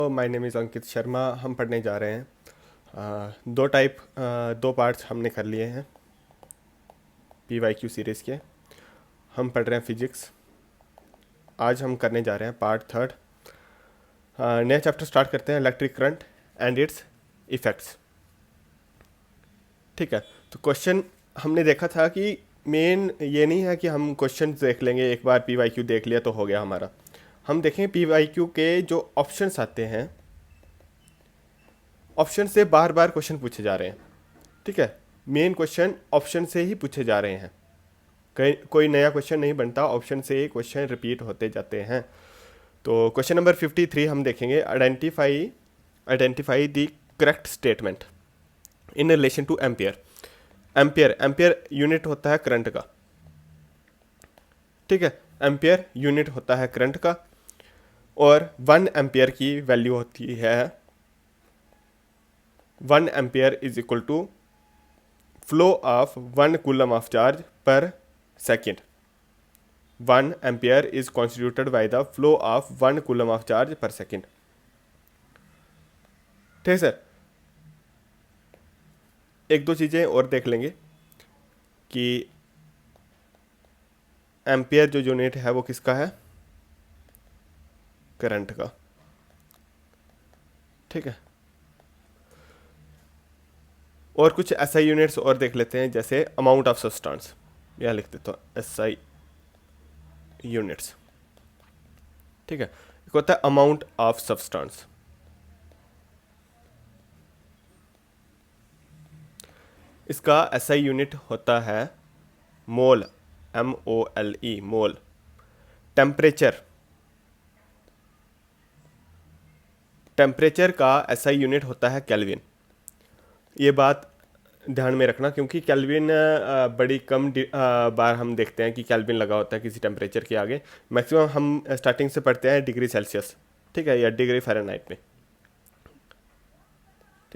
My name is Ankit Sharma. हम पढ़ने जा रहे हैं दो पार्ट्स हमने कर लिए हैं PYQ सीरीज़ के। हम पढ़ रहे हैं फिजिक्स। आज हम करने जा रहे हैं पार्ट थर्ड। नया चैप्टर स्टार्ट करते हैं, electric current and it's effects. ठीक है, तो क्वेश्चन हमने देखा था कि मेन ये नहीं है कि हम क्वेश्चन देख लेंगे, एक बार PYQ देख लिया तो हो गया हमारा। हम देखें PYQ के जो ऑप्शंस आते हैं, ऑप्शन से बार बार क्वेश्चन पूछे जा रहे हैं। ठीक है, मेन क्वेश्चन ऑप्शन से ही पूछे जा रहे हैं, कोई नया क्वेश्चन नहीं बनता, ऑप्शन से ही क्वेश्चन रिपीट होते जाते हैं। तो क्वेश्चन नंबर 53 हम देखेंगे, identify the correct statement in relation two ampere. Ampere unit होता है करंट का। ठीक है, एम्पियर यूनिट होता है करंट का, और 1 एम्पियर की वैल्यू होती है 1 ampere is equal to flow of 1 coulomb of charge per second. 1 ampere is constituted by the flow of 1 coulomb of charge per second. ठीक है सर, एक दो चीज़ें और देख लेंगे कि एम्पियर जो यूनिट है वो किसका है, करंट का। ठीक है, और कुछ SI यूनिट्स और देख लेते हैं, जैसे अमाउंट ऑफ सब्सटेंस। यह लिख देता हूँ SI यूनिट्स। ठीक है, एक होता है अमाउंट ऑफ सब्सटेंस। इसका SI यूनिट होता है मोल, MOLE, मोल। टेम्परेचर का SI यूनिट होता है केल्विन। ये बात ध्यान में रखना, क्योंकि केल्विन बड़ी कम बार हम देखते हैं कि केल्विन लगा होता है किसी टेम्परेचर के आगे। मैक्सिमम हम स्टार्टिंग से पढ़ते हैं डिग्री सेल्सियस, ठीक है, या डिग्री फ़ारेनहाइट में।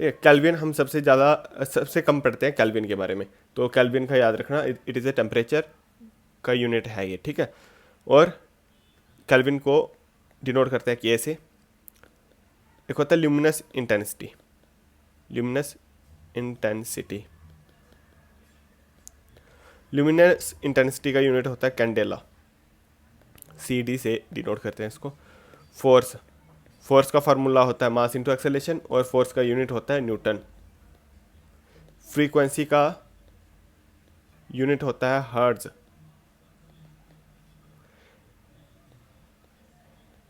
ठीक है, केल्विन हम सबसे कम पढ़ते हैं केल्विन के बारे में, तो केल्विन का याद रखना, इट इज़ ए टेम्परेचर का यूनिट है ये। ठीक है, और केल्विन को डिनोट करते हैं K से। एक होता है ल्यूमिनस इंटेंसिटी। ल्यूमिनस इंटेंसिटी का यूनिट होता है कैंडेला, CD से डिनोट करते हैं इसको। फोर्स का फार्मूला होता है मास इंटू एक्सेलेरेशन, और फोर्स का यूनिट होता है न्यूटन। फ्रीक्वेंसी का यूनिट होता है हर्ट्ज।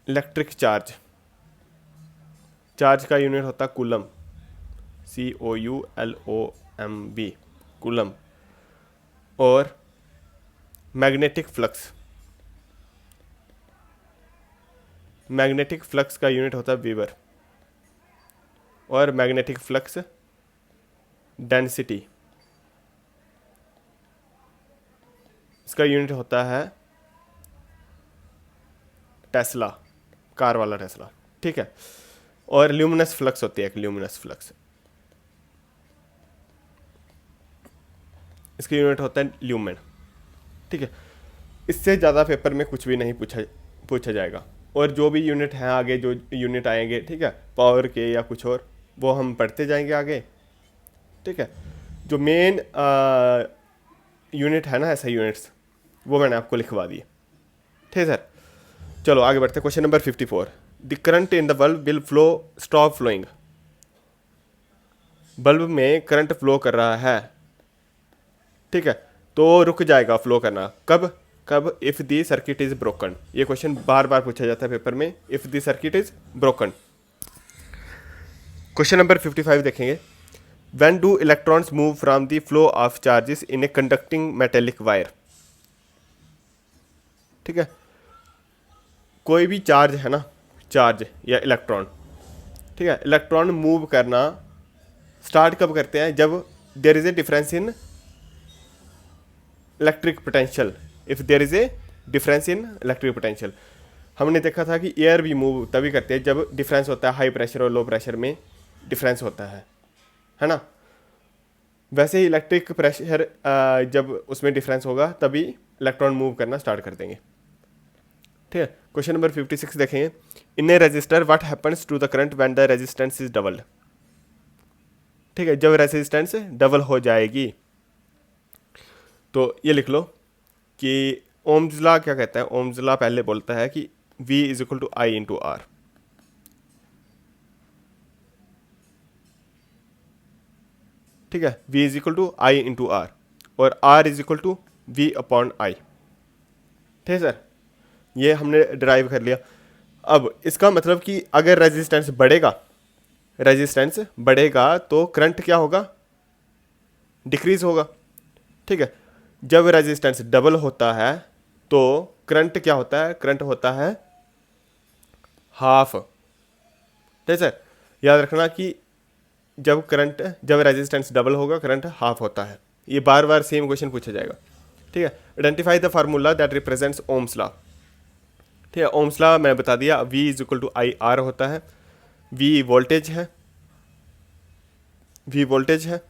इलेक्ट्रिक चार्ज का यूनिट होता है कूलम, COULOMB, कूलम। और मैग्नेटिक फ्लक्स का यूनिट होता है वीवर। और मैग्नेटिक फ्लक्स डेंसिटी, इसका यूनिट होता है टेस्ला, कार वाला टेस्ला। ठीक है, और ल्यूमिनस फ्लक्स होती है एक ल्यूमिनस फ्लक्स, इसका यूनिट होता है ल्यूमेन। ठीक है, इससे ज़्यादा पेपर में कुछ भी नहीं पूछा जाएगा, और जो भी यूनिट हैं आगे, जो यूनिट आएंगे, ठीक है, पावर के या कुछ और, वो हम पढ़ते जाएंगे आगे। ठीक है, जो मेन यूनिट है ना SI यूनिट्स, वो मैंने आपको लिखवा दिए। ठीक है सर, चलो आगे बढ़ते हैं। Question number 54, the current in the bulb will stop flowing. Bulb में करंट फ्लो कर रहा है, ठीक है, तो रुक जाएगा फ्लो करना। कब if the circuit is broken. ये क्वेश्चन बार बार पूछा जाता है पेपर में, if the circuit is broken. Question number 55 देखेंगे, when do electrons move from the flow of charges in a conducting metallic wire. ठीक है, कोई भी चार्ज है ना, चार्ज या इलेक्ट्रॉन, ठीक है, इलेक्ट्रॉन मूव करना स्टार्ट कब करते हैं, जब there is a difference in electric potential. If there is a difference in electric potential, हमने देखा था कि एयर भी मूव तभी करते हैं जब डिफरेंस होता है हाई प्रेशर और लो प्रेशर में डिफरेंस होता है ना। वैसे ही इलेक्ट्रिक प्रेशर जब उसमें डिफरेंस होगा तभी इलेक्ट्रॉन मूव करना स्टार्ट कर देंगे। ठीक है, क्वेश्चन नंबर 56 देखेंगे, in a register what happens to the current when the resistance is doubled. ठीक है, जब रेजिस्टेंस डबल हो जाएगी तो ये लिख लो कि ओम्स लॉ क्या कहता है। ओम्स लॉ पहले बोलता है कि V is equal to I into R. ठीक है, V is equal to I into R और R is equal to V upon I. ठीक है सर, ये हमने डिराइव कर लिया। अब इसका मतलब कि अगर रेजिस्टेंस बढ़ेगा तो करंट क्या होगा, डिक्रीज होगा। ठीक है, जब रेजिस्टेंस डबल होता है तो करंट क्या होता है, करंट होता है हाफ। ठीक है सर, याद रखना कि जब रेजिस्टेंस डबल होगा करंट हाफ होता है। ये बार बार सेम क्वेश्चन पूछा जाएगा। ठीक है, identify the formula that represents Ohm's law. ठीक है, ओम्स लॉ मैंने बता दिया, V is equal to I R होता है। V वोल्टेज है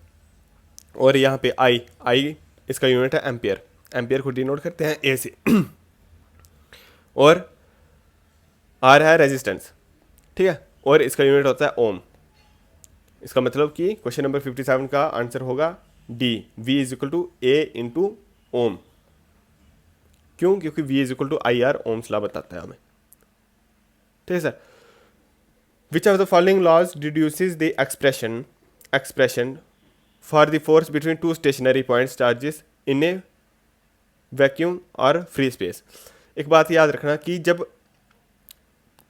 और यहाँ पे I इसका यूनिट है एम्पियर। एम्पियर को डिनोट करते हैं A से और R है रेजिस्टेंस। ठीक है, और इसका यूनिट होता है ओम। इसका मतलब कि क्वेश्चन नंबर 57 का आंसर होगा D, V is equal to A into ohm. क्यों? क्योंकि V is equal to I R ohm's law बताता है हमें। ठीक है sir, which of the following laws deduces the expression for the force between two stationary points charges in a vacuum और free space. एक बात याद रखना कि जब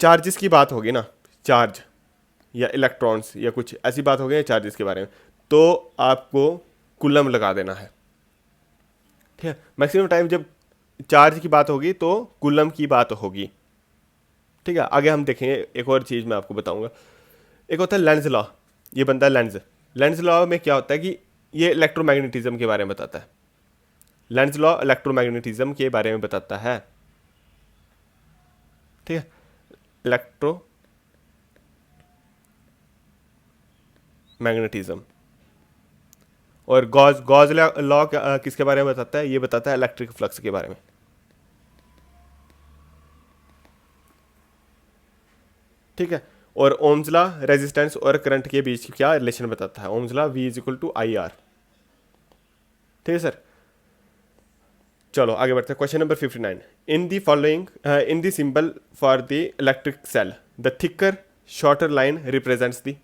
चार्जेस की बात होगी ना, चार्ज या इलेक्ट्रॉन्स या कुछ ऐसी बात होगी चार्जेस के बारे में, तो आपको कूलम लगा देना है। ठीक है, मैक्सिमम टाइम जब चार्ज की बात होगी तो कूलम की बात होगी। ठीक है, आगे हम देखेंगे। एक और चीज़ मैं आपको बताऊंगा, एक होता है लेंज लॉ। ये बनता है लेंज लॉ में क्या होता है कि ये इलेक्ट्रोमैग्नेटिज्म के बारे में बताता है। लेंज लॉ इलेक्ट्रोमैग्नेटिज्म के बारे में बताता है। ठीक है, इलेक्ट्रोमैग्नेटिज्म। और गॉज लॉ किसके बारे में बताता है? ये बताता है इलेक्ट्रिक फ्लक्स के बारे में। ठीक है, और ओम्स लॉ रेजिस्टेंस और करंट के बीच क्या रिलेशन बताता है। Ohms law V is equal to I R. ठीक है सर, चलो आगे बढ़ते हैं। Question number 59, in the following in the symbol for the electric cell the thicker shorter line represents the.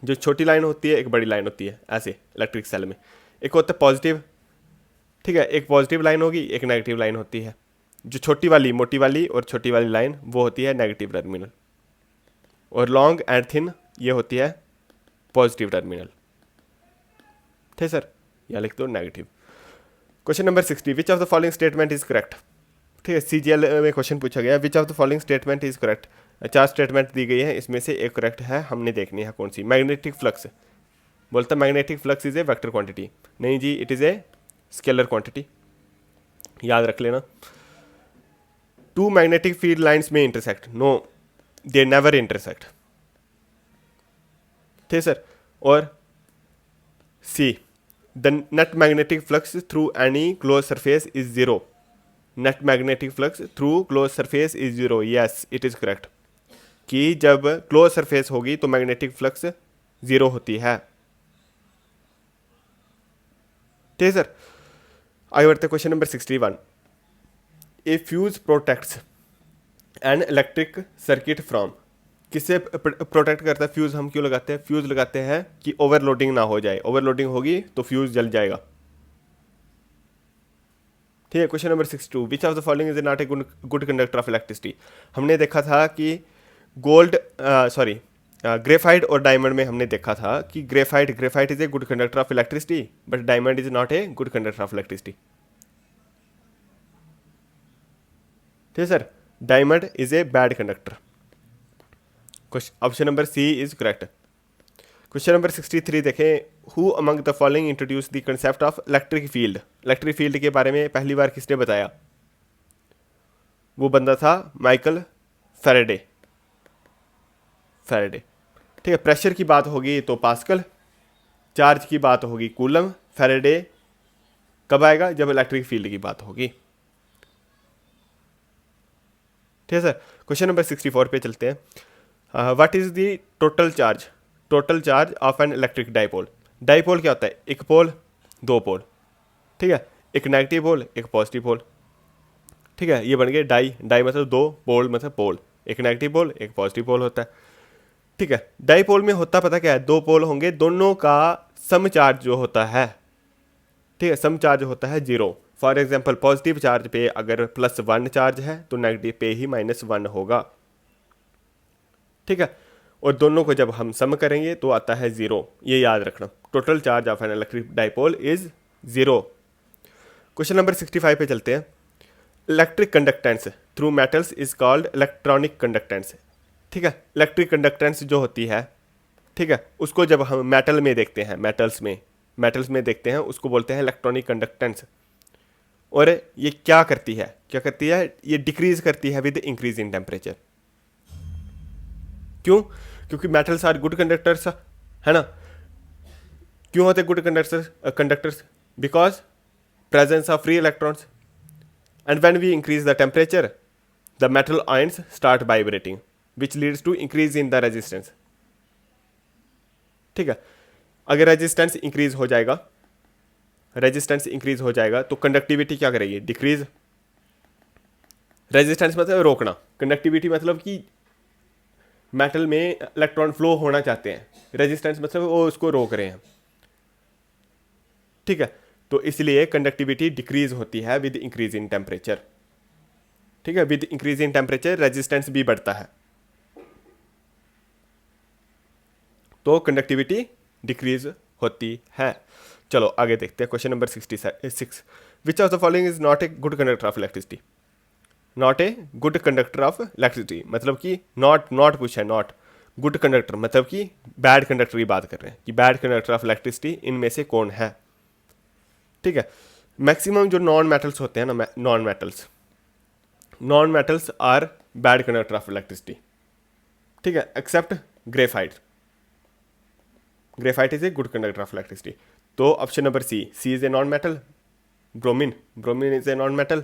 जो छोटी लाइन होती है एक बड़ी लाइन होती है ऐसे इलेक्ट्रिक सेल में। एक होता है पॉजिटिव, ठीक है, एक पॉजिटिव लाइन होगी, एक नेगेटिव लाइन होती है। जो छोटी वाली, मोटी वाली और छोटी वाली लाइन वो होती है नेगेटिव टर्मिनल, और लॉन्ग एंड थिन ये होती है पॉजिटिव टर्मिनल। ठीक सर, या लिख दो negative. Question number 60, which of the following statement is correct. ठीक है, CGL में क्वेश्चन पूछा गया, which of the following statement is correct. 4 statement दी गई है, इसमें से एक करेक्ट है, हमने देखनी है कौन सी। मैग्नेटिक फ्लक्स बोलता है magnetic flux is a vector quantity. नहीं जी, it is a scalar quantity, याद रख लेना। 2 मैग्नेटिक फील्ड लाइन्स में intersect, no they never intersect. ठीक सर, और C, the net magnetic flux through any close surface is zero. Net magnetic flux through close surface is zero, yes it is correct. कि जब close surface होगी तो magnetic flux zero होती है। ठीक है सर, आगे बढ़ते question number 61, A fuse protects an electric circuit from. किससे प्रोटेक्ट करता है फ्यूज? हम क्यों लगाते हैं फ्यूज? लगाते हैं कि ओवरलोडिंग ना हो जाए, ओवरलोडिंग होगी तो फ्यूज जल जाएगा। ठीक है, question number 62, which of the following is not A good conductor of electricity. हमने देखा था कि ग्रेफाइट और डायमंड में हमने देखा था कि graphite is a good conductor of electricity but diamond is not A good conductor of electricity. ठीक है sir, diamond is a bad conductor. Option number C is correct. Question number 63 देखें, who among the following introduce the concept of electric field. Electric field के बारे में पहली बार किसने बताया? वो बंदा था माइकल फैराडे। ठीक है, प्रेशर की बात होगी तो पास्कल, चार्ज की बात होगी कूलम, फैराडे कब आएगा? जब इलेक्ट्रिक फील्ड की बात होगी। ठीक है सर, क्वेश्चन नंबर 64 पे चलते हैं। What is the total charge of an electric dipole. Dipole क्या होता है? एक पोल, दो पोल, ठीक है, एक नेगेटिव पोल, एक पॉजिटिव पोल, ठीक है, ये बन गए डाई मतलब दो, पोल मतलब पोल, एक नेगेटिव पोल एक पॉजिटिव पोल होता है, ठीक है। डाइपोल में होता पता क्या है? दो पोल होंगे, दोनों का सम चार्ज जो होता है, ठीक है, सम चार्ज होता है 0। फॉर एग्जाम्पल पॉजिटिव चार्ज पे अगर +1 चार्ज है तो नेगेटिव पे ही -1 होगा, ठीक है। और दोनों को जब हम सम करेंगे तो आता है 0, ये याद रखना। Total charge of an electric dipole is 0। Question number 65 पे चलते हैं। Electric conductance through metals is called electronic conductance, ठीक है। इलेक्ट्रिक कंडक्टेंस जो होती है, ठीक है, उसको जब हम मेटल में देखते हैं, मेटल्स में देखते हैं, उसको बोलते हैं इलेक्ट्रॉनिक कंडक्टेंस। और ये क्या करती है? ये डिक्रीज करती है विद इंक्रीज इन टेम्परेचर। क्यों? क्योंकि मेटल्स आर गुड कंडक्टर्स, है ना। क्यों होते good conductors? Because presence of free electrons, and when we increase the temperature the metal ions start vibrating which leads to increase in the resistance, ठीक है। अगर resistance increase हो जाएगा तो कंडक्टिविटी क्या करेगी? डिक्रीज। रेजिस्टेंस मतलब रोकना, कंडक्टिविटी मतलब कि मेटल में इलेक्ट्रॉन फ्लो होना चाहते हैं, रेजिस्टेंस मतलब वो उसको रोक रहे हैं, ठीक है। तो इसलिए कंडक्टिविटी डिक्रीज होती है विद इंक्रीज इन टेम्परेचर, ठीक है। With increase in temperature resistance भी बढ़ता है, तो कंडक्टिविटी डिक्रीज होती है। चलो आगे देखते हैं। Question number 66। Which of the following is not A good conductor of electricity. Not a good conductor of electricity मतलब कि नॉट पूछा है, नॉट गुड कंडक्टर मतलब कि बैड कंडक्टर की बात कर रहे हैं कि बैड कंडक्टर ऑफ इलेक्ट्रिसिटी इनमें से कौन है, ठीक है। मैक्सिमम जो नॉन मेटल्स होते हैं ना, non metals are bad conductor of electricity, ठीक है, except graphite is a good conductor of electricity. तो option number C is a non metal, bromine is a non metal,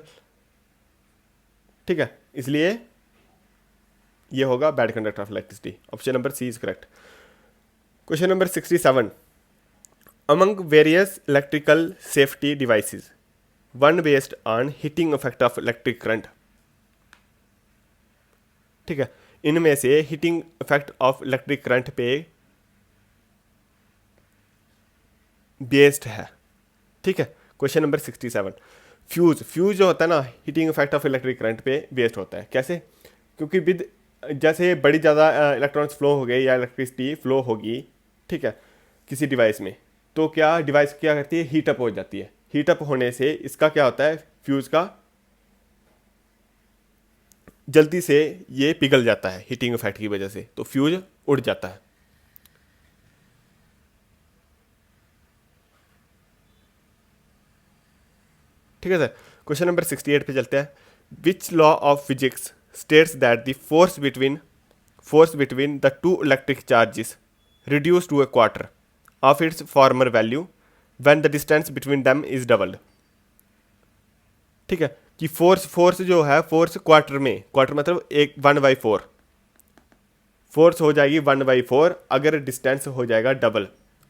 ठीक है, इसलिए ये होगा bad conductor of electricity. Option number C is correct. Question number 67। Among various electrical safety devices one based on heating effect of electric current, ठीक है, इनमें से heating effect of electric current पे बेस्ड है, ठीक है। Question number 67। फ्यूज जो होता है ना, heating effect of electric current पे बेस्ड होता है। कैसे? क्योंकि विद जैसे बड़ी ज़्यादा इलेक्ट्रॉन्स फ्लो हो गए या इलेक्ट्रिसिटी फ्लो होगी, ठीक है, किसी डिवाइस में, तो क्या डिवाइस क्या करती है? हीटअप हो जाती है। हीटअप होने से इसका क्या होता है? फ्यूज का जल्दी से ये पिघल जाता है हीटिंग इफेक्ट की वजह से, तो फ्यूज उड़ जाता है। ठीक है सर। क्वेश्चन नंबर 68 पे चलते हैं। Which law of physics states that the force between the two electric charges reduce to a quarter of its former value when the distance between them is doubled, ठीक है, कि force जो है, force quarter मतलब 1/4 force हो जाएगी 1/4 अगर distance हो जाएगा डबल,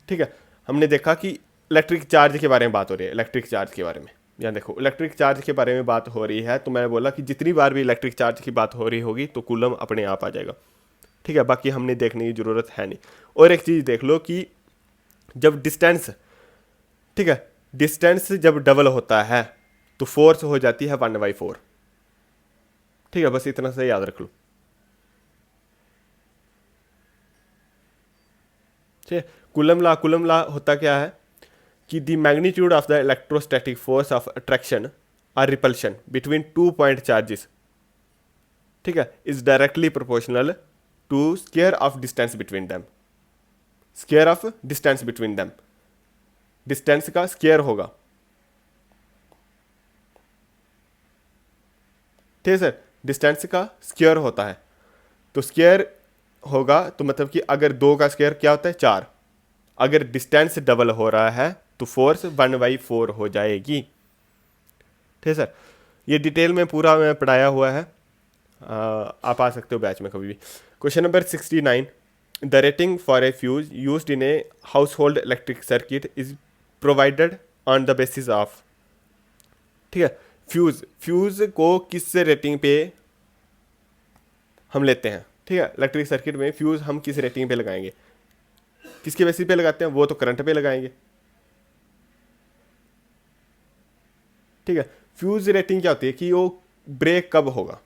ठीक है। हमने देखा कि इलेक्ट्रिक चार्ज के बारे में बात हो रही है, इलेक्ट्रिक चार्ज के बारे में, यहाँ देखो इलेक्ट्रिक चार्ज के बारे में बात हो रही है, तो मैंने बोला कि जितनी बार भी इलेक्ट्रिक चार्ज की बात हो रही होगी तो कूलम अपने आप आ जाएगा, ठीक है, बाकी हमने देखने की ज़रूरत है नहीं। और एक चीज़ देख लो कि जब डिस्टेंस, ठीक है, डिस्टेंस जब डबल होता है तो फोर्स हो जाती है 1/4, ठीक है, बस इतना सा याद रख लो, ठीक है। कूलम ला होता क्या है कि the magnitude of the electrostatic force of attraction और रिपल्शन बिटवीन 2 पॉइंट चार्जेस, ठीक है, is directly proportional to square of distance between them. Distance का स्क्वायर होगा, ठीक है सर, डिस्टेंस का स्क्वायर होता है, तो स्क्वायर होगा तो मतलब कि अगर 2 का स्क्वायर क्या होता है 4, अगर डिस्टेंस डबल हो रहा है तो फोर्स 1/4 हो जाएगी, ठीक है सर। ये डिटेल में पूरा मैं पढ़ाया हुआ है, आप आ सकते हो बैच में कभी भी। Question number 69, the rating for a fuse used in a house hold electric circuit is provided on the basis of. ठीक है, फ्यूज को किस रेटिंग पे हम लेते हैं? ठीक है, इलेक्ट्रिक सर्किट में फ्यूज हम किस रेटिंग पे लगाएंगे? किसके बेसिस पे लगाते हैं? वो तो करंट पे लगाएंगे। ठीक है, फ्यूज रेटिंग क्या होती है कि वो ब्रेक कब होगा।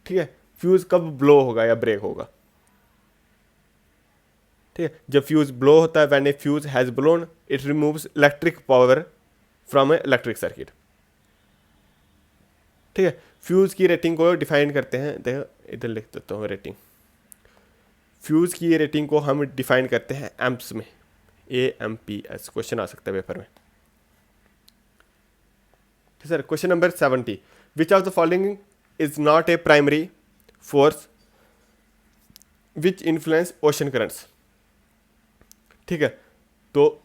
ठीक है, फ्यूज कब ब्लो होगा या ब्रेक होगा। ठीक है, जब फ्यूज ब्लो होता है, when A fuse has blown it removes electric power from A electric circuit. ठीक है, फ्यूज की रेटिंग को डिफाइन करते हैं, देखो इधर लिख देता हूँ रेटिंग। फ्यूज की रेटिंग को हम डिफाइन करते हैं एम्प्स में, AMPS। क्वेश्चन आ सकता है पेपर में। ठीक sir, question number 70, which of the following is not A primary force which influence ocean currents. ठीक है, तो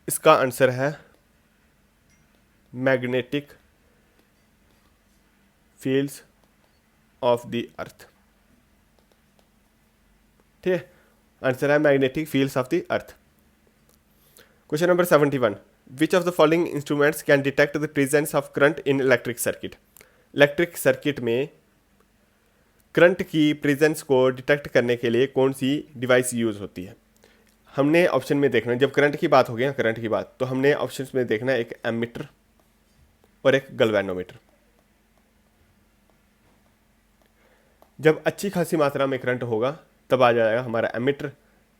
इसका आंसर है magnetic fields of the earth. ठीक है, आंसर है magnetic fields of the earth. Question number 71, which of the following instruments can detect the presence of current in electric circuit. Electric circuit में current की presence को detect करने के लिए कौन सी डिवाइस यूज होती है? हमने ऑप्शन में देखना है, जब करंट की बात होगी ना, करंट की बात, तो हमने ऑप्शंस में देखना है एक एमीटर और एक गैल्वेनोमीटर। जब अच्छी खासी मात्रा में करंट होगा तब आ जाएगा हमारा एमीटर।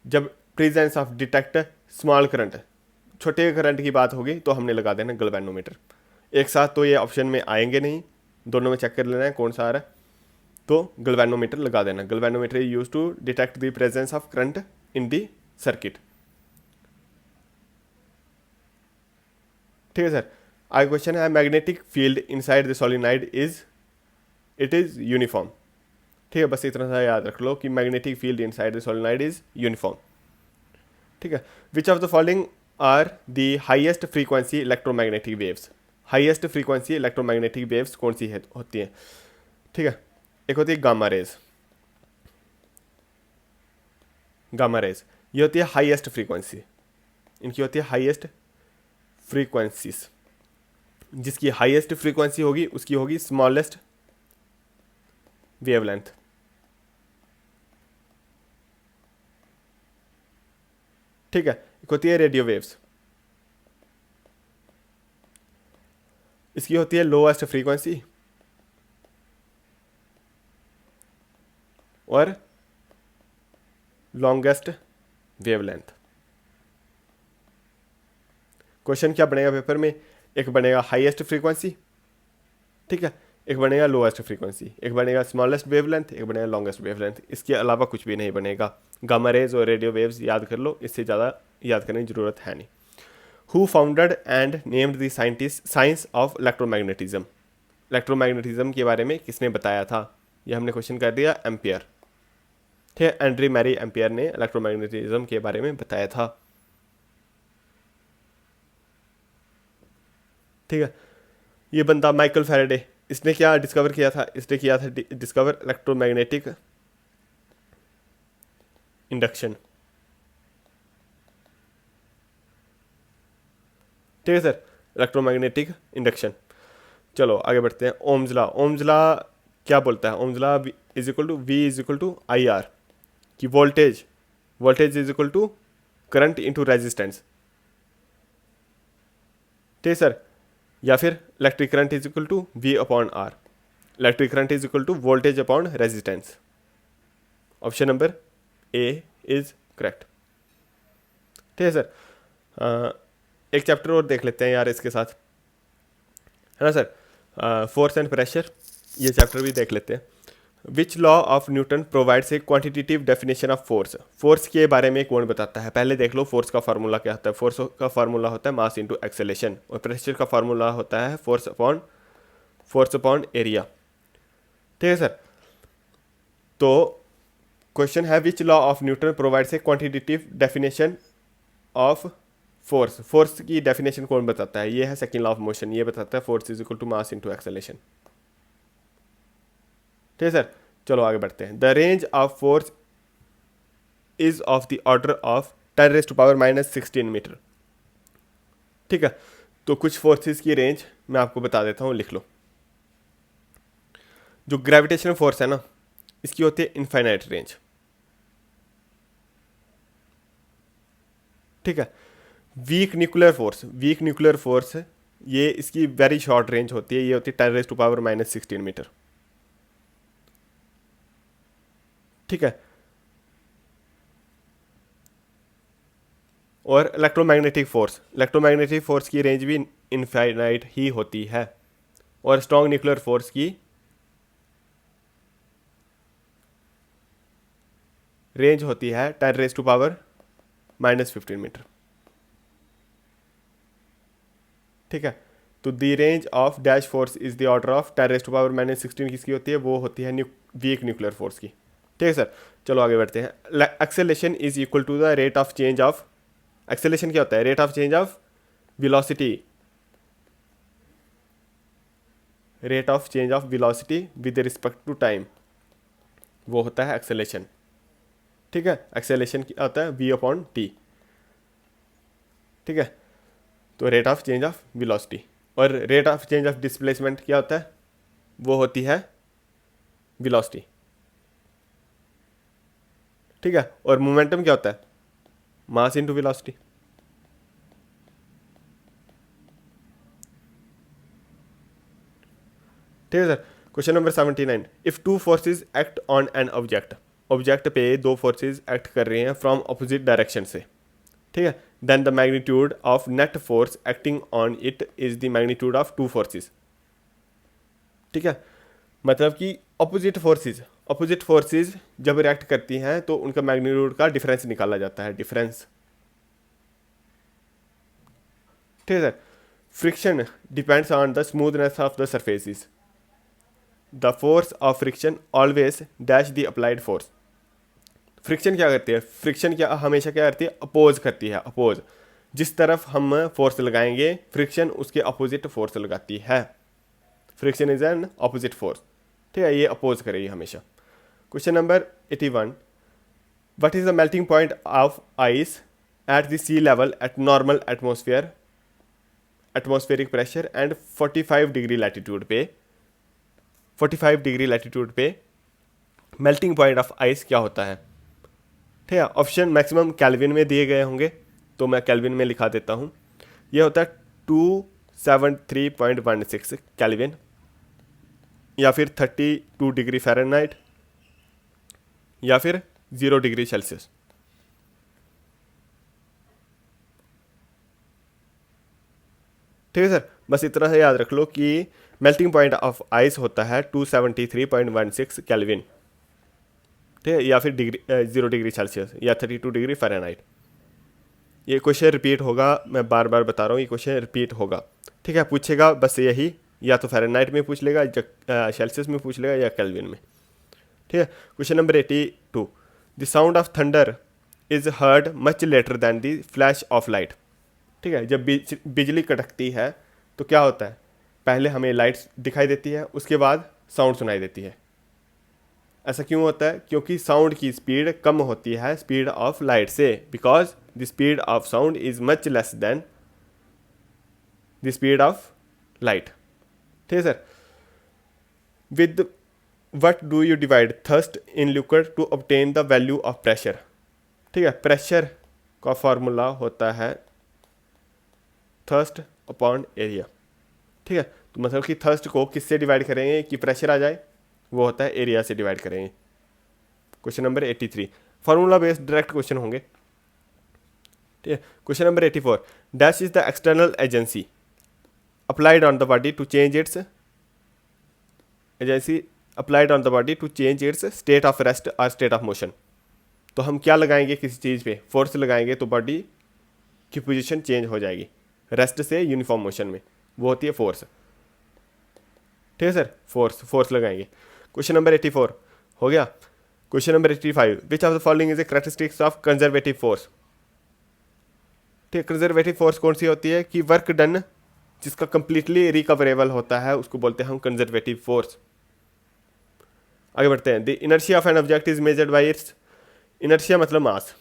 जब presence of detect small current, छोटे करंट की बात होगी, तो हमने लगा देना गैल्वेनोमीटर। एक साथ तो ये ऑप्शन में आएंगे नहीं, दोनों में चेक कर लेना है कौन सा आ रहा है, तो गैल्वेनोमीटर लगा देना। Galvanometer use to detect the presence of current in the circuit. ठीक है सर, आगे क्वेश्चन है magnetic field inside the solenoid it is uniform. ठीक है, बस इतना सा याद रख लो कि magnetic field inside the solenoid is uniform. ठीक है, which of the following are the highest frequency electromagnetic waves. Highest frequency electromagnetic waves कौन सी होती हैं? ठीक है, एक होती है गामा रेज। गामा रेज ये होती है हाईएस्ट फ्रीक्वेंसी, इनकी होती है हाईएस्ट फ्रीक्वेंसीज। जिसकी हाईएस्ट फ्रीक्वेंसी होगी उसकी होगी स्मॉलेस्ट वेवलेंथ। ठीक है, एक होती है रेडियो वेव्स, इसकी होती है लोएस्ट फ्रीक्वेंसी और लॉन्गेस्ट वेवलेंथ। क्वेश्चन क्या बनेगा पेपर में? एक बनेगा हाईएस्ट फ्रीक्वेंसी, ठीक है, एक बनेगा लोएस्ट फ्रीक्वेंसी, एक बनेगा स्मॉलेस्ट वेवलेंथ, एक बनेगा लॉन्गेस्ट वेवलेंथ। इसके अलावा कुछ भी नहीं बनेगा। गामा रेज और रेडियो वेव्स याद कर लो, इससे ज़्यादा याद करने की जरूरत है नहीं। Who founded and named the science of electromagnetism. Electromagnetism के बारे में किसने बताया था? ये हमने क्वेश्चन कर दिया, एम्पियर। ठीक है, एंड्री मैरी एम्पियर ने इलेक्ट्रोमैग्नेटिज्म के बारे में बताया था। ठीक है, ये बंदा माइकल फैराडे, इसने क्या डिस्कवर किया था? इसने किया था डिस्कवर इलेक्ट्रोमैग्नेटिक इंडक्शन। ठीक है सर, इलेक्ट्रोमैग्नेटिक इंडक्शन। चलो आगे बढ़ते हैं। ओम्स लॉ, ओम्स लॉ क्या बोलता है? Ohms law is equal to V is equal to I R, कि voltage is equal to current into resistance. ठीक है सर, या फिर electric current is equal to V upon R. Electric current is equal to voltage upon resistance. Option number A is correct. ठीक है sir, एक chapter और देख लेते हैं यार इसके साथ, है ना सर। फोर्स एंड प्रेशर, ये चैप्टर भी देख लेते हैं। Which law of Newton provides a quantitative definition of force. Force के बारे में कौन बताता है? पहले देख लो फोर्स का फार्मूला क्या होता है। फोर्स का फार्मूला होता है मास इंटू एक्सेलेरेशन, और प्रेशर का फार्मूला होता है फोर्स अपॉन एरिया। ठीक है सर, तो क्वेश्चन है विच law of Newton provides a quantitative definition of force. Force की डेफिनेशन कौन बताता है? ये है सेकंड लॉ ऑफ मोशन, ये बताता है force is equal to mass into acceleration. ठीक है सर, चलो आगे बढ़ते हैं। The range of force is of the order of 10⁻⁻16 metre. ठीक है, तो कुछ फोर्सेस की रेंज मैं आपको बता देता हूँ, लिख लो। जो ग्रेविटेशनल फोर्स है ना, इसकी होती है इनफाइनाइट रेंज। ठीक है, वीक न्यूक्लियर फोर्स ये इसकी वेरी शॉर्ट रेंज होती है, ये होती है 10⁻⁻16 मीटर। ठीक है, और इलेक्ट्रोमैग्नेटिक फोर्स की रेंज भी इनफाइनाइट ही होती है, और स्ट्रॉन्ग न्यूक्लियर फोर्स की रेंज होती है 10⁻⁻15 मीटर। ठीक है, तो the range of dash force is the order of 10⁻⁻16 किसकी होती है, वो होती है वीक न्यूक्लियर फोर्स की। ठीक है सर, चलो आगे बढ़ते हैं। Acceleration is equal to the rate of change of, acceleration क्या होता है, rate of change of velocity, rate of change of velocity with respect to time, वो होता है एक्सेलेरेशन। ठीक है, एक्सेलेरेशन क्या होता है, v/t। ठीक है, तो rate of change of velocity, और rate of change of displacement क्या होता है, वो होती है वेलोसिटी। ठीक है, और मोमेंटम क्या होता है, मास इनटू वेलोसिटी। ठीक है sir, question number 79। If two forces act on an object पे दो फोर्सेज एक्ट कर रहे हैं फ्रॉम अपोजिट डायरेक्शन से। ठीक है, then the magnitude of net force acting on it is the magnitude of two forces. ठीक है, मतलब कि अपोजिट फोर्सेज जब रिएक्ट करती हैं तो उनका मैग्नीट्यूड का डिफरेंस निकाला जाता है, डिफरेंस। ठीक है sir, friction depends on the smoothness of the surfaces. The force of friction always dash the applied force. Friction क्या करती है, फ्रिक्शन क्या हमेशा क्या करती है, अपोज करती है, अपोज। जिस तरफ हम फोर्स लगाएंगे फ्रिक्शन उसके अपोजिट फोर्स लगाती है। Friction is an opposite force. ठीक है, ये अपोज करेगी हमेशा। Question number 81। What is the melting point of ice at the sea level at normal atmospheric pressure and 45 degree latitude पे, 45 डिग्री लैटिट्यूड पे मेल्टिंग पॉइंट ऑफ आइस क्या होता है। ठीक है, ऑप्शन मैक्सिमम केल्विन में दिए गए होंगे, तो मैं केल्विन में लिखा देता हूँ। यह होता है 273.16 केल्विन, या फिर 32 डिग्री फ़ारेनहाइट, या फिर 0 डिग्री सेल्सियस। ठीक है सर, बस इतना से याद रख लो कि मेल्टिंग पॉइंट ऑफ आइस होता है 273.16 केल्विन। ठीक है, या फिर 0 डिग्री सेल्सियस या 32 डिग्री फ़ारेनहाइट। ये क्वेश्चन रिपीट होगा, मैं बार बार बता रहा हूँ, ये क्वेश्चन रिपीट होगा। ठीक है, पूछेगा बस यही, या तो फ़ारेनहाइट में पूछ लेगा, सेल्सियस में पूछ लेगा, या केल्विन में। ठीक है, question number 82। The sound of thunder is heard much later than the flash of light. ठीक है, जब बिजली कड़कती है तो क्या होता है, पहले हमें लाइट्स दिखाई देती है, उसके बाद साउंड सुनाई देती है। ऐसा क्यों होता है, क्योंकि साउंड की स्पीड कम होती है स्पीड ऑफ लाइट से, because the speed of sound is much less than the speed of light. ठीक है sir, with what do you divide thrust in liquid to obtain the value of pressure. ठीक है, pressure का formula होता है thirst upon area. ठीक है, तो मतलब कि थर्स्ट को किससे डिवाइड करेंगे कि प्रेशर आ जाए, वो होता है एरिया से डिवाइड करेंगे। Question number 83, formula based direct question होंगे। ठीक है, question number 84। Dash is the external agency applied on the body to change its state of rest और स्टेट ऑफ मोशन। तो हम क्या लगाएंगे, किसी चीज़ पे फोर्स लगाएंगे तो बॉडी की पोजीशन चेंज हो जाएगी रेस्ट से यूनिफॉर्म मोशन में, वो होती है फोर्स। ठीक है सर, फोर्स लगाएंगे। क्वेश्चन नंबर 84 हो गया। Question number 85। Which of the following is a characteristics of conservative force. ठीक है, कंजर्वेटिव फोर्स कौन सी होती है कि वर्क डन जिसका कंप्लीटली रिकवरेबल होता है, उसको बोलते हैं हम कंजर्वेटिव फोर्स। आगे बढ़ते हैं। The inertia of an object is measured by it's, inertia मतलब मास,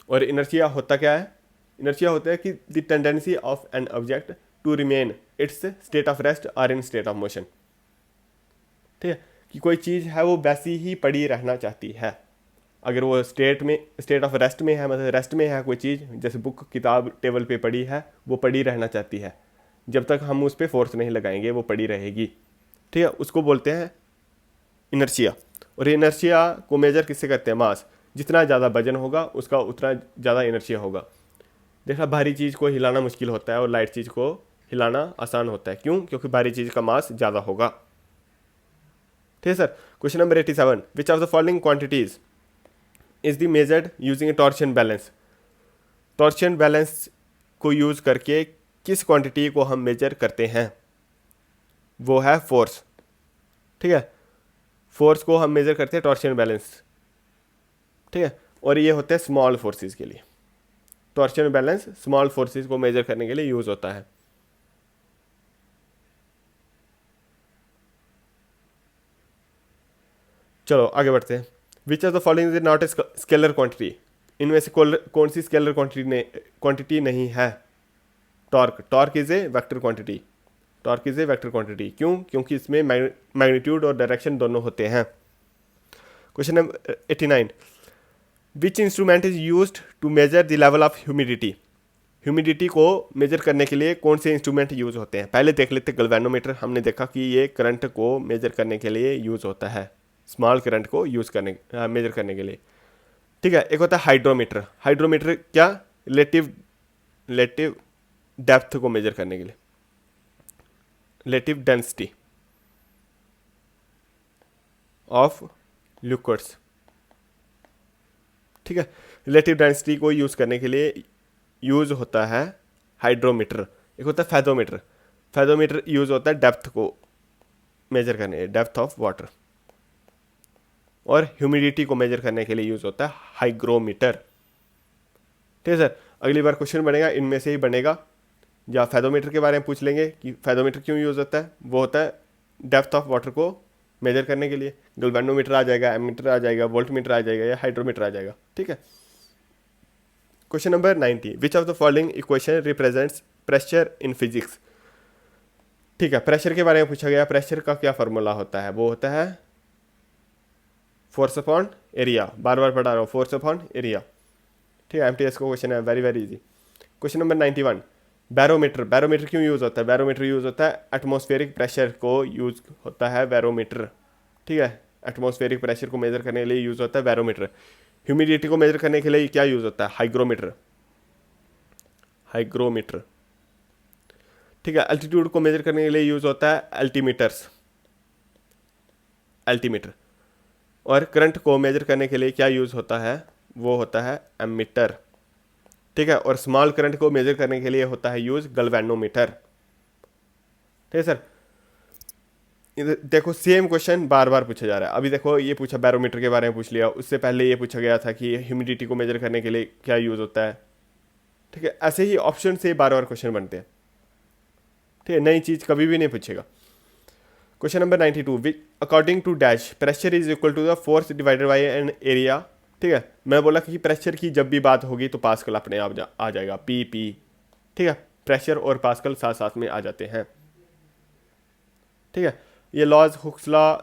और इनर्शिया होता क्या है? इनर्शिया होता है कि the tendency of an object to remain its state of rest और इन स्टेट ऑफ मोशन। ठीक है, कि कोई चीज़ है वो वैसी ही पड़ी रहना चाहती है। अगर वो स्टेट ऑफ रेस्ट में है, मतलब रेस्ट में है कोई चीज़, जैसे बुक किताब टेबल पे पड़ी है, वो पड़ी रहना चाहती है, जब तक हम उस पर फोर्स नहीं लगाएंगे वो पड़ी रहेगी। ठीक है, उसको बोलते हैं इनर्शिया। और इनर्शिया को मेजर किससे करते हैं? मास। जितना ज़्यादा वजन होगा उसका उतना ज़्यादा इनर्शिया होगा। देखा, भारी चीज़ को हिलाना मुश्किल होता है और लाइट चीज़ को हिलाना आसान होता है। क्यों? क्योंकि भारी चीज़ का मास ज़्यादा होगा। ठीक है sir. Question number 87, which of the following quantities is the measured using torsion balance. Torsion balance को यूज़ करके किस क्वांटिटी को हम मेजर करते हैं? वो है फोर्स। ठीक है, फोर्स को हम मेजर करते हैं टॉर्शन बैलेंस। ठीक है, और ये होते हैं स्मॉल फोर्सेस के लिए। टॉर्शन बैलेंस स्मॉल फोर्सेस को मेजर करने के लिए यूज होता है। चलो आगे बढ़ते हैं। Which of the following is not a scalar quantity. इनमें से कौन सी स्केलर क्वांटिटी नहीं है? Torque. Torque is a vector quantity. Torque is a vector quantity. क्यों? क्योंकि इसमें मैग्नीट्यूड और डायरेक्शन दोनों होते हैं। Question number 89, which instrument is used to measure the level of humidity. Humidity को मेजर करने के लिए कौन से इंस्ट्रूमेंट यूज होते हैं? पहले देख लेते गैल्वेनोमीटर। हमने देखा कि ये करंट को मेजर करने के लिए यूज होता है, स्मॉल करंट को मेजर करने के लिए। ठीक है, एक होता है हाइड्रोमीटर। हाइड्रोमीटर क्या? रिलेटिव डेप्थ को मेजर करने के लिए, रिलेटिव डेंसिटी ऑफ लिक्विड्स। ठीक है, रिलेटिव डेंसिटी को यूज करने के लिए यूज होता है हाइड्रोमीटर। एक होता है फैथोमीटर। फैथोमीटर यूज होता है डेप्थ को मेजर करने, डेप्थ ऑफ वाटर। और ह्यूमिडिटी को मेजर करने के लिए यूज होता है हाइग्रोमीटर। ठीक है सर। अगली बार क्वेश्चन बनेगा इनमें से ही बनेगा, या फैथोमीटर के बारे में पूछ लेंगे कि फैथोमीटर क्यों यूज होता है। वो होता है डेप्थ ऑफ वाटर को मेजर करने के लिए। गैल्वेनोमीटर आ जाएगा, एमीटर आ जाएगा, वोल्टमीटर आ जाएगा, या हाइड्रोमीटर आ जाएगा। ठीक है। Question number 90, which of the following equation represents pressure in physics. ठीक है, प्रेशर के बारे में पूछा गया। प्रेशर का क्या फॉर्मूला होता है? वो होता है फोर्स अपॉन एरिया। बार बार पढ़ा रहा हूँ, फोर्स अपॉन एरिया। ठीक है, एमटीएस का क्वेश्चन है, very very easy. Question number 91, barometer. Barometer क्यों यूज होता है? बैरोमीटर यूज होता है एटमॉस्फेरिक प्रेशर को यूज होता है बैरोमीटर। ठीक है, एटमॉस्फेरिक प्रेशर को मेजर करने के लिए यूज होता है बैरोमीटर। ह्यूमिडिटी को मेजर करने के लिए क्या यूज होता है? हाइग्रोमीटर। हाइग्रोमीटर। ठीक है, एल्टीट्यूड को मेजर करने के लिए यूज होता है एल्टीमीटर्स, एल्टीमीटर। और करंट को मेजर करने के लिए क्या यूज होता है? वो होता है एमीटर। ठीक है, और स्मॉल करंट को मेजर करने के लिए होता है यूज गैल्वेनोमीटर। ठीक है सर। देखो सेम क्वेश्चन बार बार पूछा जा रहा है। अभी देखो ये पूछा, बैरोमीटर के बारे में पूछ लिया, उससे पहले ये पूछा गया था कि ह्यूमिडिटी को मेजर करने के लिए क्या यूज होता है। ठीक है, ऐसे ही ऑप्शन से बार बार क्वेश्चन बनते हैं। ठीक है, नई चीज कभी भी नहीं पूछेगा। Question number 92, according to dash pressure is equal to the force divided by an area. ठीक है, मैं बोला कि प्रेशर की जब भी बात होगी तो पास्कल अपने आप आ जाएगा, पी पी। ठीक है, प्रेशर और पास्कल साथ साथ में आ जाते हैं। ठीक है, ये laws, Hooke's law,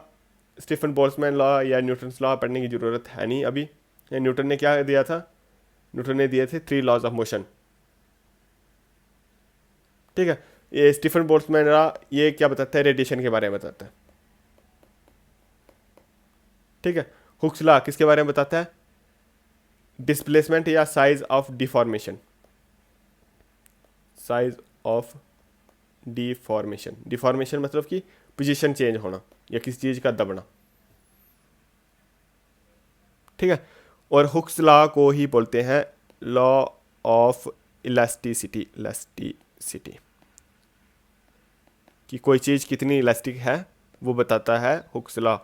Stefan Boltzmann law या न्यूटन्स लॉ पढ़ने की ज़रूरत है नहीं अभी। न्यूटन ने क्या दिया था? न्यूटन ने दिए थे 3 लॉज ऑफ मोशन। ठीक है, ये स्टीफन बोल्ट्जमैन लॉ ये क्या बताता है? रेडिएशन के बारे में बताता है। ठीक है, हुक्स लॉ किसके बारे में बताता है? डिस्प्लेसमेंट या size of deformation, size of deformation. Deformation मतलब कि पोजीशन चेंज होना या किसी चीज़ का दबना। ठीक है, और हुक्स लॉ को ही बोलते हैं लॉ ऑफ इलास्टिसिटी। इलास्टिसिटी कि कोई चीज़ कितनी इलास्टिक है वो बताता है हुक्स लॉ।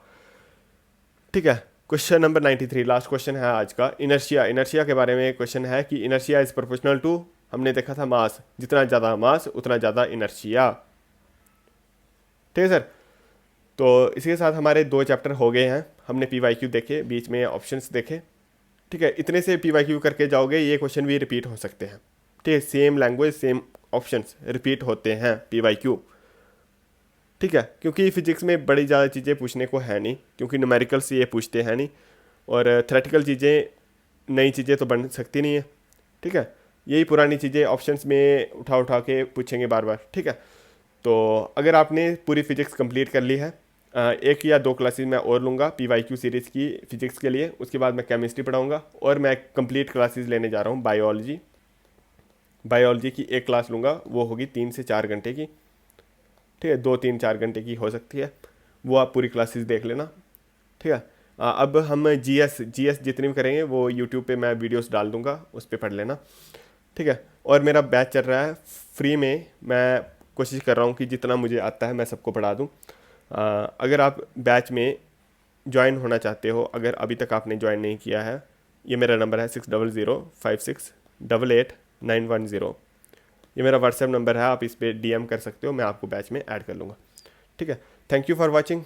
ठीक है, क्वेश्चन नंबर 93, लास्ट क्वेश्चन है आज का। इनर्शिया। इनर्शिया के बारे में क्वेश्चन है कि इनर्शिया इज प्रोपोर्शनल टू, हमने देखा था मास, जितना ज़्यादा मास उतना ज़्यादा इनर्शिया। ठीक है सर। तो इसी के साथ हमारे 2 चैप्टर हो गए हैं। हमने PYQ देखे, बीच में ऑप्शंस देखे, ठीक है। इतने से PYQ करके जाओगे, ये क्वेश्चन भी रिपीट हो सकते हैं, ठीक है। Same language same options repeat होते हैं PYQ, ठीक है। क्योंकि फिजिक्स में बड़ी ज़्यादा चीज़ें पूछने को है नहीं, क्योंकि न्यूमेरिकल्स ये पूछते हैं नहीं, और थ्योरेटिकल चीज़ें, नई चीज़ें तो बन सकती नहीं है, ठीक है। यही पुरानी चीज़ें ऑप्शंस में उठा उठा के पूछेंगे बार बार, ठीक है। तो अगर आपने पूरी फिजिक्स कंप्लीट कर ली है, 1 या 2 क्लासेस मैं और लूँगा PYQ सीरीज़ की फिजिक्स के लिए, उसके बाद मैं केमिस्ट्री पढ़ाऊँगा, और मैं कंप्लीट क्लासेस लेने जा रहा हूँ बायोलॉजी की 1 क्लास लूँगा, वो होगी 3 से 4 घंटे की, ठीक है। 2-3-4 घंटे की हो सकती है, वो आप पूरी क्लासेस देख लेना, ठीक है। अब हम जीएस जितनी भी करेंगे वो यूट्यूब पे मैं वीडियोस डाल दूंगा, उस पर पढ़ लेना, ठीक है। और मेरा बैच चल रहा है फ्री में, मैं कोशिश कर रहा हूँ कि जितना मुझे आता है मैं सबको पढ़ा दूँ। अगर आप बैच में ज्वाइन होना चाहते हो, अगर अभी तक आपने ज्वाइन नहीं किया है, ये मेरा नंबर है 6005688910, ये मेरा व्हाट्सएप नंबर है, आप इस पर DM कर सकते हो, मैं आपको बैच में ऐड कर लूँगा, ठीक है। Thank you for watching.